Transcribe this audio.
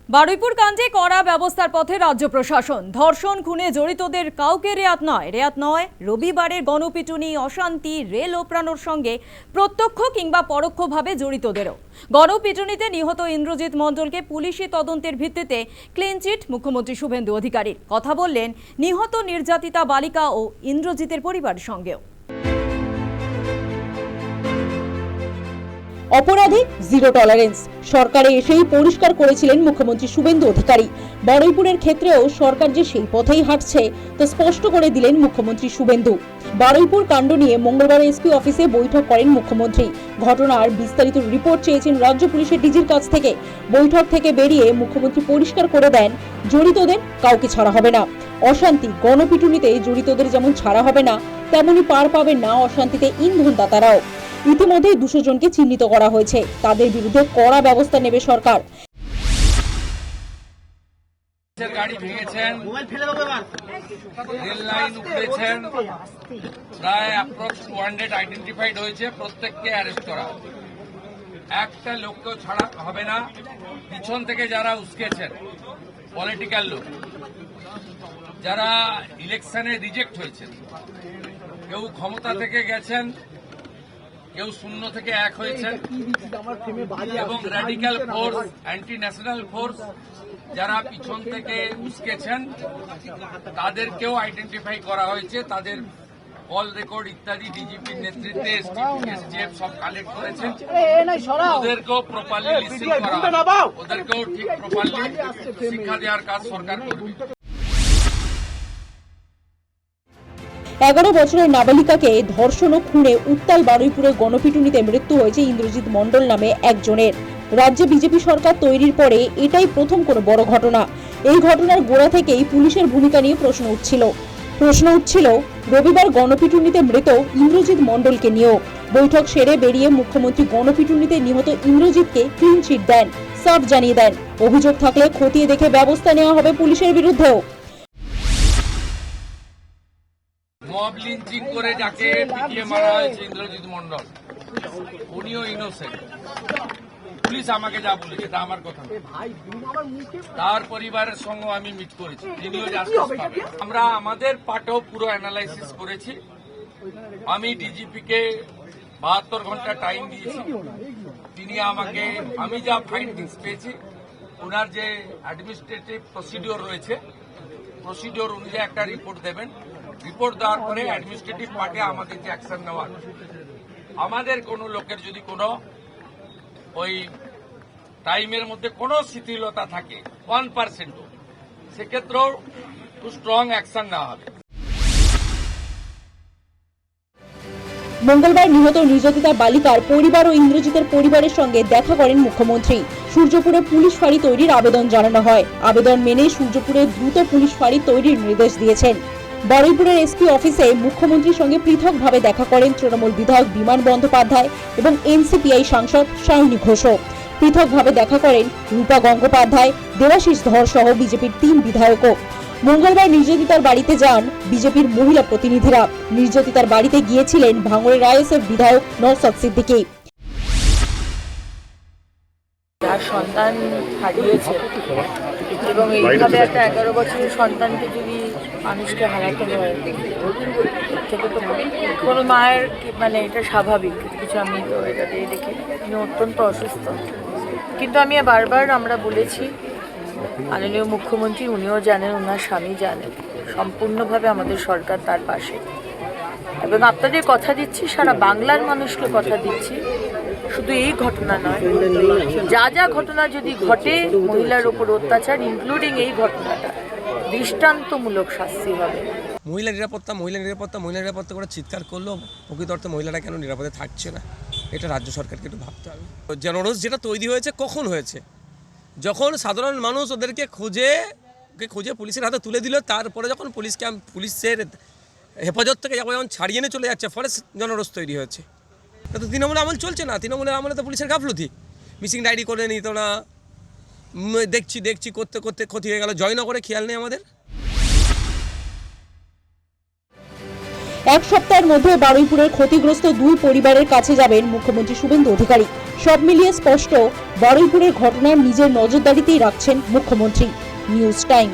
বারুইপুর কাণ্ডে কড়া ব্যবস্থার পথে রাজ্য প্রশাসন। ধর্ষণ খুনে জড়িতদের কাউকে রেয়াত নয়। রবিবারের গণপিটুনি, অশান্তি, রেল ওপরানোর সঙ্গে প্রত্যক্ষ কিংবা পরোক্ষভাবে জড়িতদেরও। গণপিটুনিতে নিহত ইন্দ্রজিৎ মণ্ডলকে পুলিশি তদন্তের ভিত্তিতে ক্লিনচিট মুখ্যমন্ত্রী শুভেন্দু অধিকারীর। কথা বললেন নিহত নির্যাতিতা বালিকা ও ইন্দ্রজিতের পরিবারের সঙ্গেও। অপরাধে জিরো টলারেন্স সরকারে এসেই পরিষ্কার করেছিলেন মুখ্যমন্ত্রী শুভেন্দু অধিকারী। বারুইপুরের ক্ষেত্রেও সরকার যে সেই পথেই হাঁটছে তা স্পষ্ট করে দিলেন মুখ্যমন্ত্রী শুভেন্দু। বারুইপুর কাণ্ড নিয়ে মঙ্গলবার এসপি অফিসে বৈঠক করেন মুখ্যমন্ত্রী। ঘটনার বিস্তারিত রিপোর্ট চেয়েছেন রাজ্য পুলিশের ডিজির কাছ থেকে। বৈঠক থেকে বেরিয়ে মুখ্যমন্ত্রী পরিষ্কার করে দেন, জড়িতদের কাউকে ছাড়া হবে না। অশান্তি, গণপিটুনিতে জড়িতদের যেমন ছাড়া হবে না, তেমনি পার পাবেন না অশান্তিতে ইন্ধনদাতারাও। ইতিমধ্যে 200 জনকে চিহ্নিত করা হয়েছে, তাদের বিরুদ্ধে কড়া ব্যবস্থা নেবে সরকার। গাড়ি ভেঙেছেন, রেল লাইন উপড়েছেন, প্রায় অ্যাপ্রক্স 200 আইডেন্টিফাইড হয়েছে, প্রত্যেককে অ্যারেস্ট করা। একটা লোককেও ছাড়া হবে না। পিছন থেকে যারা উস্কেছেন, পলিটিক্যাল লোক যারা ইলেকশনে রিজেক্ট হয়েছেন, কেউ ক্ষমতা থেকে গেছেন, কেউ শূন্য থেকে এক হয়েছেন, এবং radical force, anti national force যারা পিছন থেকে উস্কেছেন, তাদেরকেও আইডেন্টিফাই করা হয়েছে। তাদের কল রেকর্ড ইত্যাদি ডিজিপির নেতৃত্বে এসটিএফ সব কালেক্ট করেছেন। ওদেরকেও প্রপারলি লিসেন করা, ওদেরকেও ঠিক প্রপারলি শিক্ষা দেওয়ার কাজ সরকার করবে। 11 বছরের নাবালিকাকে ধর্ষণ ও খুনে উত্তাল বারুইপুরে গণপিটুনিতে মৃত্যু হয়েছে ইন্দ্রজিৎ মণ্ডল নামে একজনের। রাজ্যে বিজেপি সরকার তৈরির পরে এটাই প্রথম কোনো বড় ঘটনা। এই ঘটনার গোড়া থেকেই পুলিশের ভূমিকা নিয়ে প্রশ্ন উঠছিল রবিবার গণপিটুনিতে মৃত ইন্দ্রজিৎ মণ্ডলকে নিয়েও। বৈঠক সেরে বেরিয়ে মুখ্যমন্ত্রী গণপিটুনিতে নিহত ইন্দ্রজিৎকে ক্লিন চিট দেন, সাফ জানিয়ে দেন অভিযোগ থাকলে খতিয়ে দেখে ব্যবস্থা নেওয়া হবে পুলিশের বিরুদ্ধেও। মব লিঞ্চিং করে যাকে পিটিয়ে মারা হয়েছে ইন্দ্রজিৎ মণ্ডল, উনিও ইনোসেন্ট। পুলিশ আমাকে যা বলেছে তা আমার কথা না। তার পরিবারের সঙ্গে আমি মিট করেছি, তিনিও জাস্টিস পাবেন। আমরা আমাদের পার্টেও পুরো অ্যানালাইসিস করেছি। আমি ডিজিপিকে 72 ঘন্টা টাইম দিয়েছি। তিনি আমাকে, আমি যা ফাইন্ডিংস পেয়েছি, ওনার যে অ্যাডমিনিস্ট্রেটিভ প্রসিডিওর রয়েছে, প্রসিডিওর অনুযায়ী একটা রিপোর্ট দেবেন। রিপোর্ট দেওয়ার পরে অ্যাডমিনিস্ট্রেটিভ পার্টে আমাদের যে অ্যাকশন নেওয়ার, আমাদের কোনো লোকের যদি কোনো ওই টাইমের মধ্যে কোনো শিথিলতা থাকে 1%, সেক্ষেত্রেও খুব স্ট্রং অ্যাকশন নেওয়া হবে। মঙ্গলবার নিহত নির্যাতিতা বালিকার পরিবার ও ইন্দ্রজিতের পরিবারের সঙ্গে দেখা করেন মুখ্যমন্ত্রী। সূর্যপুরে পুলিশ ফাঁড়ি তৈরির আবেদন জানানো হয়। আবেদন মেনে সূর্যপুরে দ্রুত পুলিশ ফাঁড়ি তৈরির নির্দেশ দিয়েছেন। বারুইপুরের এসপি অফিসে মুখ্যমন্ত্রীর সঙ্গে পৃথকভাবে দেখা করেন তৃণমূল বিধায়ক বিমান বন্দ্যোপাধ্যায় এবং এনসিপিআই সাংসদ সায়নী ঘোষও। পৃথকভাবে দেখা করেন রূপা গঙ্গোপাধ্যায়, দেবাশিস ধর সহ বিজেপির 3 বিধায়কও। মঙ্গলবার নির্যাতিতার বাড়িতে যান বিজেপির মহিলা প্রতিনিধিরা। নির্যাতিতার বাড়িতে গিয়েছিলেন ভাঙড়ের আইএসএফ বিধায়ক নওশাদ সিদ্দিকী। তার সন্তান হারিয়েছে এবং এইভাবে একটা 11 বছরের সন্তানকে যদি মানুষকে হারাতে হয়, থেকে তো কোনো মায়ের মানে এটা স্বাভাবিক কিছু। আমি তো এটা দেখে উনি অত্যন্ত অসুস্থ, কিন্তু আমি বারবার আমরা বলেছি, মাননীয় মুখ্যমন্ত্রী উনিও জানেন, ওনার স্বামী জানেন, সম্পূর্ণভাবে আমাদের সরকার তার পাশে। এবং আপনাদের কথা দিচ্ছি, সারা বাংলার মানুষকে কথা দিচ্ছি, শুধু এই ঘটনা নয়, যা ঘটনা যদি ঘটে মহিলার উপর অত্যাচার, ইনক্লুডিং এই ঘটনাটা, দৃষ্টান্তমূলক শাস্তি হবে। মহিলা নিরাপত্তা করে চিৎকার করলেও প্রকৃত অর্থে মহিলারা কেন নিরাপদে থাকছে না, এটা রাজ্য সরকারকে একটু ভাবতে হবে। জনরোষ যেটা তৈরি হয়েছে কখন হয়েছে, যখন সাধারণ মানুষ ওদেরকে খুঁজে পুলিশের হাতে তুলে দিল, তারপরে যখন পুলিশের হেফাজত থেকে যখন ছাড়িয়ে নিয়ে চলে যাচ্ছে, ফলে জনরোষ তৈরি হয়েছে। এটা তো তৃণমূল আমল চলছে না, তৃণমূলের আমলে তো পুলিশের গাফলতি। মিসিং ডায়েরি করে নিত না, দেখছি করতে ক্ষতি হয়ে গেল। জয়নগরে খেয়াল নেই আমাদের। এক সপ্তাহের মধ্যে বারুইপুরের ক্ষতিগ্রস্ত দুই পরিবারের কাছে যাবেন মুখ্যমন্ত্রী শুভেন্দু অধিকারী। সব মিলিয়ে স্পষ্ট, বারুইপুরের ঘটনার নিজের নজরদারিতেই রাখছেন মুখ্যমন্ত্রী। News time.